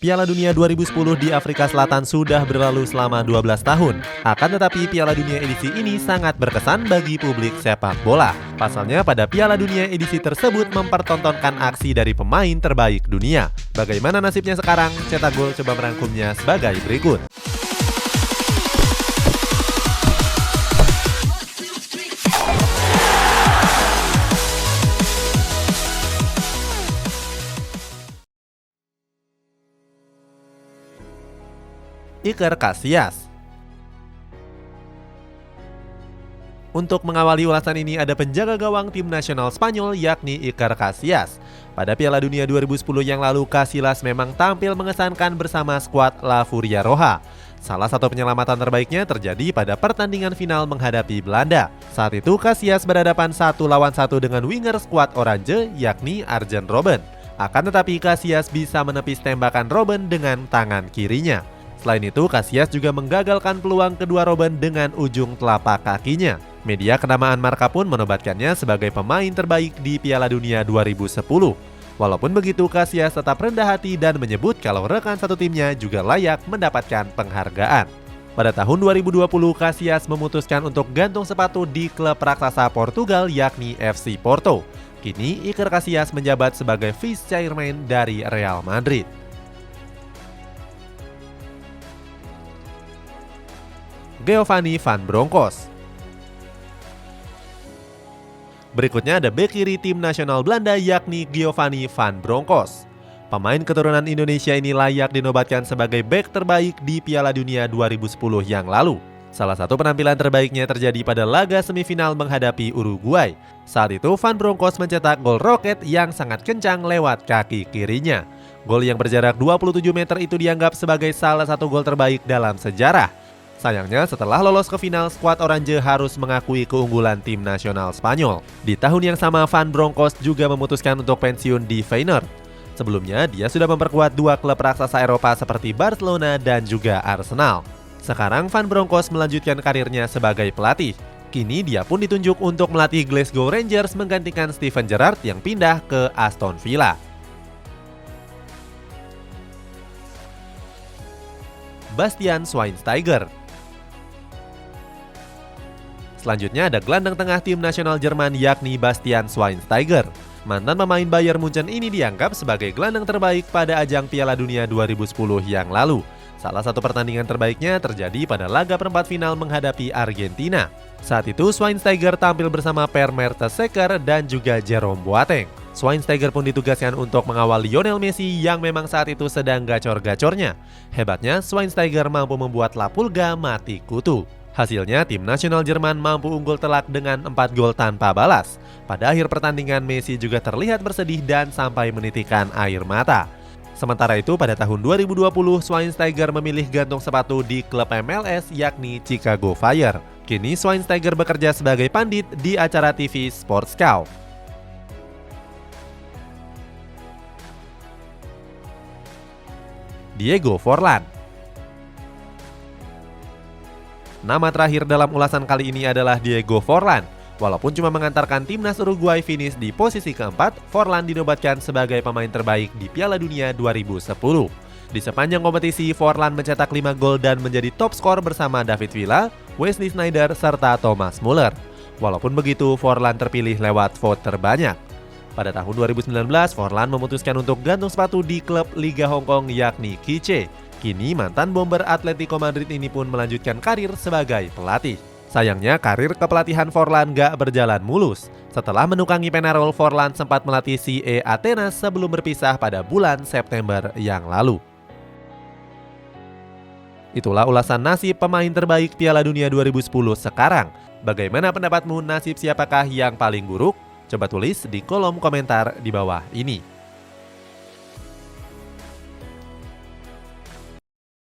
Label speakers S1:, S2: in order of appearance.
S1: Piala Dunia 2010 di Afrika Selatan sudah berlalu selama 12 tahun. Akan tetapi Piala Dunia edisi ini sangat berkesan bagi publik sepak bola. Pasalnya pada Piala Dunia edisi tersebut mempertontonkan aksi dari pemain terbaik dunia. Bagaimana nasibnya sekarang? Cetak Gol coba merangkumnya sebagai berikut. Iker Casillas. Untuk mengawali ulasan ini ada penjaga gawang tim nasional Spanyol yakni Iker Casillas. Pada Piala Dunia 2010 yang lalu, Casillas memang tampil mengesankan bersama skuad La Furia Roja. Salah satu penyelamatan terbaiknya terjadi pada pertandingan final menghadapi Belanda. Saat itu Casillas berhadapan 1 lawan 1 dengan winger skuad Oranje yakni Arjen Robben. Akan tetapi Casillas bisa menepis tembakan Robben dengan tangan kirinya. Selain itu, Casillas juga menggagalkan peluang kedua Robben dengan ujung telapak kakinya. Media kenamaan Marca pun menobatkannya sebagai pemain terbaik di Piala Dunia 2010. Walaupun begitu, Casillas tetap rendah hati dan menyebut kalau rekan satu timnya juga layak mendapatkan penghargaan. Pada tahun 2020, Casillas memutuskan untuk gantung sepatu di klub raksasa Portugal yakni FC Porto. Kini Iker Casillas menjabat sebagai vice chairman dari Real Madrid. Giovanni Van Bronckhorst. Berikutnya ada bek kiri tim nasional Belanda yakni Giovanni Van Bronckhorst. Pemain keturunan Indonesia ini layak dinobatkan sebagai bek terbaik di Piala Dunia 2010 yang lalu. Salah satu penampilan terbaiknya terjadi pada laga semifinal menghadapi Uruguay. Saat itu Van Bronckhorst mencetak gol roket yang sangat kencang lewat kaki kirinya. Gol yang berjarak 27 meter itu dianggap sebagai salah satu gol terbaik dalam sejarah. Sayangnya setelah lolos ke final, skuad Oranje harus mengakui keunggulan tim nasional Spanyol. Di tahun yang sama, Van Bronckhorst juga memutuskan untuk pensiun di Feyenoord. Sebelumnya, dia sudah memperkuat 2 klub raksasa Eropa seperti Barcelona dan juga Arsenal. Sekarang Van Bronckhorst melanjutkan karirnya sebagai pelatih. Kini dia pun ditunjuk untuk melatih Glasgow Rangers menggantikan Steven Gerrard yang pindah ke Aston Villa. Bastian Schweinsteiger. Selanjutnya ada gelandang tengah tim nasional Jerman yakni Bastian Schweinsteiger. Mantan pemain Bayern Munchen ini dianggap sebagai gelandang terbaik pada ajang Piala Dunia 2010 yang lalu. Salah satu pertandingan terbaiknya terjadi pada laga perempat final menghadapi Argentina. Saat itu Schweinsteiger tampil bersama Per Mertesacker dan juga Jerome Boateng. Schweinsteiger pun ditugaskan untuk mengawal Lionel Messi yang memang saat itu sedang gacor-gacornya. Hebatnya, Schweinsteiger mampu membuat La Pulga mati kutu. Hasilnya, tim nasional Jerman mampu unggul telak dengan 4 gol tanpa balas. Pada akhir pertandingan, Messi juga terlihat bersedih dan sampai menitikkan air mata. Sementara itu, pada tahun 2020, Schweinsteiger memilih gantung sepatu di klub MLS yakni Chicago Fire. Kini Schweinsteiger bekerja sebagai pandit di acara TV Sports Cow. Diego Forlan. Nama terakhir dalam ulasan kali ini adalah Diego Forlan. Walaupun cuma mengantarkan timnas Uruguay finish di posisi keempat, Forlan dinobatkan sebagai pemain terbaik di Piala Dunia 2010. Di sepanjang kompetisi, Forlan mencetak 5 gol dan menjadi top skor bersama David Villa, Wesley Sneijder, serta Thomas Muller. Walaupun begitu, Forlan terpilih lewat vote terbanyak. Pada tahun 2019, Forlan memutuskan untuk gantung sepatu di klub Liga Hong Kong yakni Kiche. Kini mantan bomber Atletico Madrid ini pun melanjutkan karir sebagai pelatih. Sayangnya karir kepelatihan Forlan gak berjalan mulus. Setelah menukangi Penarol, Forlan sempat melatih CE Atenas sebelum berpisah pada bulan September yang lalu. Itulah ulasan nasib pemain terbaik Piala Dunia 2010 sekarang. Bagaimana pendapatmu, nasib siapakah yang paling buruk? Coba tulis di kolom komentar di bawah ini.